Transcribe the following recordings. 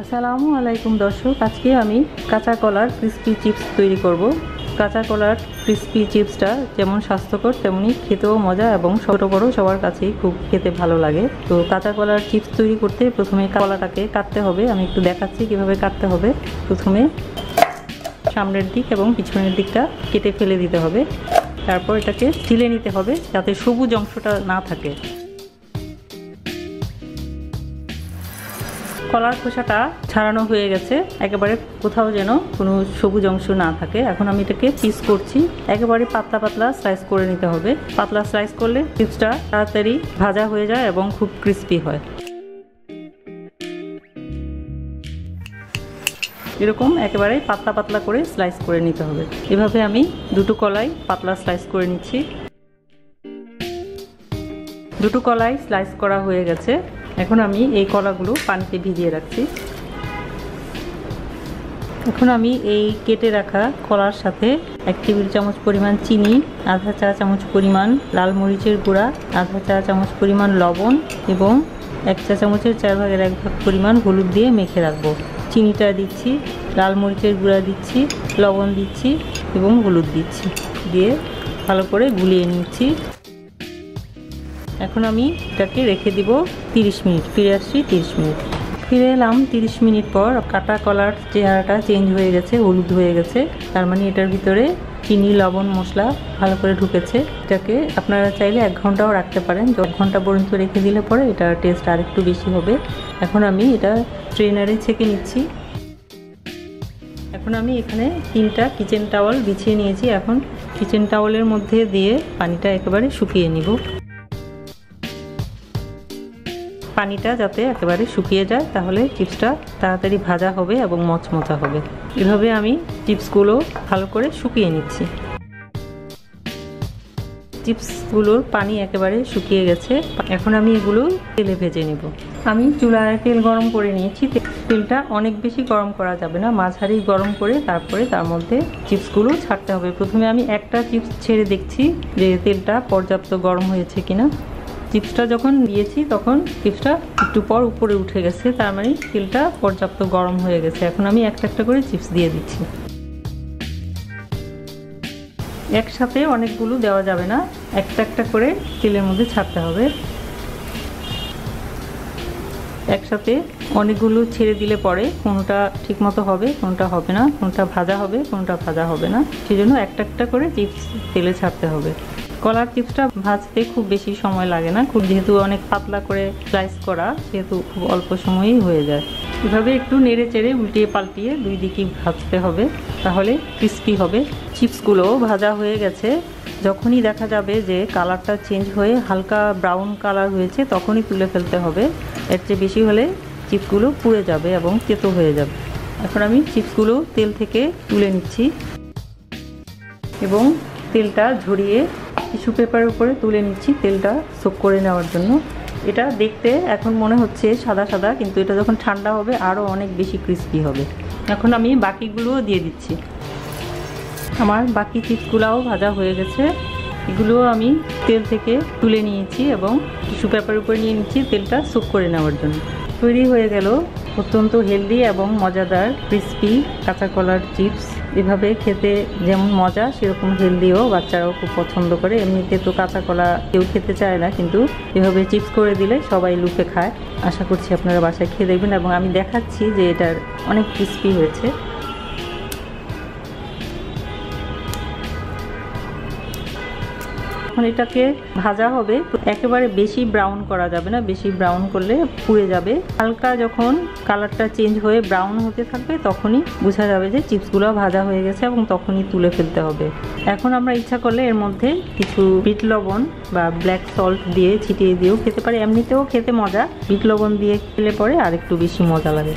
আসসালামু আলাইকুম দর্শক, আজকে আমি কাঁচা কলার ক্রিস্পি চিপস তৈরি করব। কাঁচা কলার ক্রিস্পি চিপসটা যেমন স্বাস্থ্যকর তেমনি খেতেও মজা এবং ছোট বড় সবার কাছেই খুব খেতে ভালো লাগে। তো কাঁচা কলার চিপস তৈরি করতে প্রথমে কলাটাকে কাটতে হবে। আমি একটু দেখাচ্ছি কিভাবে কাটতে হবে। প্রথমে সামনের দিক এবং পিছনের দিকটা কেটে ফেলে দিতে হবে। তারপর এটাকে ছিলে নিতে হবে যাতে সবুজ অংশটা না থাকে। কলার খোসাটা ছাড়ানো হয়ে গেছে, একেবারে কোথাও যেন কোনো সবুজ অংশ না থাকে। এখন আমি এটাকে পিস করছি। একেবারে পাতলা পাতলা স্লাইস করে নিতে হবে। পাতলা স্লাইস করলে চিপসটা তাড়াতাড়ি ভাজা হয়ে যায় এবং খুব ক্রিস্পি হয়। এরকম একেবারে পাতলা পাতলা করে স্লাইস করে নিতে হবে। এভাবে আমি দুটো কলাই পাতলা স্লাইস করে নিচ্ছি। দুটো কলাই স্লাইস করা হয়ে গেছে। এখন আমি এই কলাগুলো পানিতে ভিজিয়ে রাখছি। এখন আমি এই কেটে রাখা কলার সাথে 1 টেবিল চামচ পরিমাণ চিনি, আধা চা চামচ পরিমাণ লাল মরিচের গুঁড়া, আধা চা চামচ পরিমাণ লবণ এবং 1 চা চামচের 4/1 ভাগ পরিমাণ হলুদ দিয়ে মেখে রাখবো। চিনিটা দিচ্ছি, লাল মরিচের গুঁড়া দিচ্ছি, লবণ দিচ্ছি এবং হলুদ দিচ্ছি, দিয়ে ভালো করে গুলিয়ে নিচ্ছি। এখন আমি এটাকে রেখে দিব 30 মিনিট। ফিরে আসছি 30 মিনিট। ফিরে এলাম 30 মিনিট পর। কাটা কলার চেহারাটা চেঞ্জ হয়ে গেছে, হলুদ হয়ে গেছে। তার মানে এটার ভিতরে চিনি, লবণ, মশলা ভালো করে ঢুকেছে। এটাকে আপনারা চাইলে 1 ঘন্টাও রাখতে পারেন। 1 ঘন্টা পর্যন্ত রেখে দিলে পরে এটার টেস্ট আর একটু বেশি হবে। এখন আমি এটা স্ট্রেনারে ছেঁকে নিচ্ছি। এখন আমি এখানে 3টা কিচেন টাওয়াল বিছিয়ে নিয়েছি। এখন কিচেন টাওয়ালের মধ্যে দিয়ে পানিটা একেবারে শুকিয়ে নিব। পানিটা যাতে একেবারে শুকিয়ে যায়, তাহলে চিপসটা তাড়াতাড়ি ভাজা হবে এবং মচমচা হবে। এভাবে আমি চিপসগুলো ভালো করে শুকিয়ে নিচ্ছি। চিপসগুলোর পানি একেবারে শুকিয়ে গেছে। এখন আমি এগুলো তেলে ভেজে নেব। আমি চুলায় তেল গরম করে নিয়েছি। তেলটা অনেক বেশি গরম করা যাবে না, মাঝারি গরম করে তারপরে তার মধ্যে চিপসগুলো ছাড়তে হবে। প্রথমে আমি একটা চিপস ছেড়ে দেখছি যে তেলটা পর্যাপ্ত গরম হয়েছে কিনা। চিপসটা যখন দিয়েছি তখন চিপসটা একটু পর উপরে উঠে গেছে, তার মানে তেলটা পর্যাপ্ত গরম হয়ে গেছে। এখন আমি একটা একটা করে চিপস দিয়ে দিচ্ছি। একসাথে অনেকগুলো দেওয়া যাবে না, একটা একটা করে তেলের মধ্যে ছাড়তে হবে। একসাথে অনেকগুলো ছেড়ে দিলে পরে কোনটা ঠিকমতো হবে, কোনটা হবে না, কোনটা ভাজা হবে, কোনটা ভাজা হবে না। সেজন্য একটা একটা করে চিপস তেলে ছাড়তে হবে। কলার চিপসটা ভাজতে খুব বেশি সময় লাগে না, যেহেতু অনেক পাতলা করে স্লাইস করা, সেহেতু খুব অল্প সময়েই হয়ে যায়। এভাবে একটু নেড়ে চেড়ে উল্টিয়ে পাল্টিয়ে 2 দিকই ভাজতে হবে, তাহলে ক্রিস্পি হবে। চিপসগুলো ভাজা হয়ে গেছে। যখনই দেখা যাবে যে কালারটা চেঞ্জ হয়ে হালকা ব্রাউন কালার হয়েছে, তখনই তুলে ফেলতে হবে। এর চেয়ে বেশি হলে চিপসগুলো পুড়ে যাবে এবং তেতো হয়ে যাবে। এখন আমি চিপসগুলো তেল থেকে তুলে নিচ্ছি এবং তেলটা ঝরিয়ে টিস্যু পেপারের উপরে তুলে নিচ্ছি, তেলটা সোক করে নেওয়ার জন্য। এটা দেখতে এখন মনে হচ্ছে সাদা সাদা, কিন্তু এটা যখন ঠান্ডা হবে আরও অনেক বেশি ক্রিস্পি হবে। এখন আমি বাকিগুলোও দিয়ে দিচ্ছি। আমার বাকি চিপসগুলোও ভাজা হয়ে গেছে। এগুলোও আমি তেল থেকে তুলে নিয়েছি এবং টিস্যু পেপারের উপরে নিয়ে নিচ্ছি তেলটা সোক করে নেওয়ার জন্য। তৈরি হয়ে গেল অত্যন্ত হেলদি এবং মজাদার ক্রিস্পি কাঁচা কলার চিপস। এভাবে খেতে যেমন মজা, সেরকম হেলদিও, বাচ্চারাও খুব পছন্দ করে। এমনিতে তো কাঁচা কলা কেউ খেতে চায় না, কিন্তু এভাবে চিপস করে দিলে সবাই লুফে খায়। আশা করছি আপনারা বাসায় খেয়ে দেখবেন এবং আমি দেখাচ্ছি যে এটার অনেক ক্রিস্পি হয়েছে। এখন এটাকে ভাজা হবে, একেবারে বেশি ব্রাউন করা যাবে না, বেশি ব্রাউন করলে পুড়ে যাবে। হালকা যখন কালারটা চেঞ্জ হয়ে ব্রাউন হতে থাকবে তখনই বোঝা যাবে যে চিপসগুলো ভাজা হয়ে গেছে এবং তখনই তুলে ফেলতে হবে। এখন আমরা ইচ্ছা করলে এর মধ্যে কিছু বিট লবণ বা ব্ল্যাক সল্ট দিয়ে ছিটিয়ে দিয়েও খেতে পারি। এমনিতেও খেতে মজা, বিট লবণ দিয়ে খেলে পরে আর একটু বেশি মজা লাগে।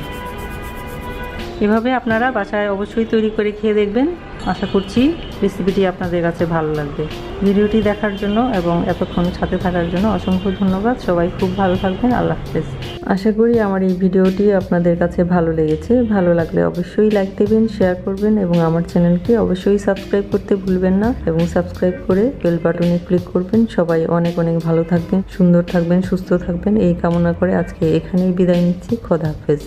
এভাবে আপনারা বাসায় অবশ্যই তৈরি করে খেয়ে দেখবেন। আশা করছি রেসিপিটি আপনাদের কাছে ভালো লাগবে। ভিডিওটি দেখার জন্য এবং এতক্ষণ সাথে থাকার জন্য অসংখ্য ধন্যবাদ। সবাই খুব ভালো থাকবেন। আল্লাহ হাফেজ। আশা করি আমার এই ভিডিওটি আপনাদের কাছে ভালো লেগেছে। ভালো লাগলে অবশ্যই লাইক দেবেন, শেয়ার করবেন এবং আমার চ্যানেলকে অবশ্যই সাবস্ক্রাইব করতে ভুলবেন না এবং সাবস্ক্রাইব করে বেল বাটনে ক্লিক করবেন। সবাই অনেক অনেক ভালো থাকবেন, সুন্দর থাকবেন, সুস্থ থাকবেন এই কামনা করে আজকে এখানেই বিদায় নিচ্ছি। খোদা হাফেজ।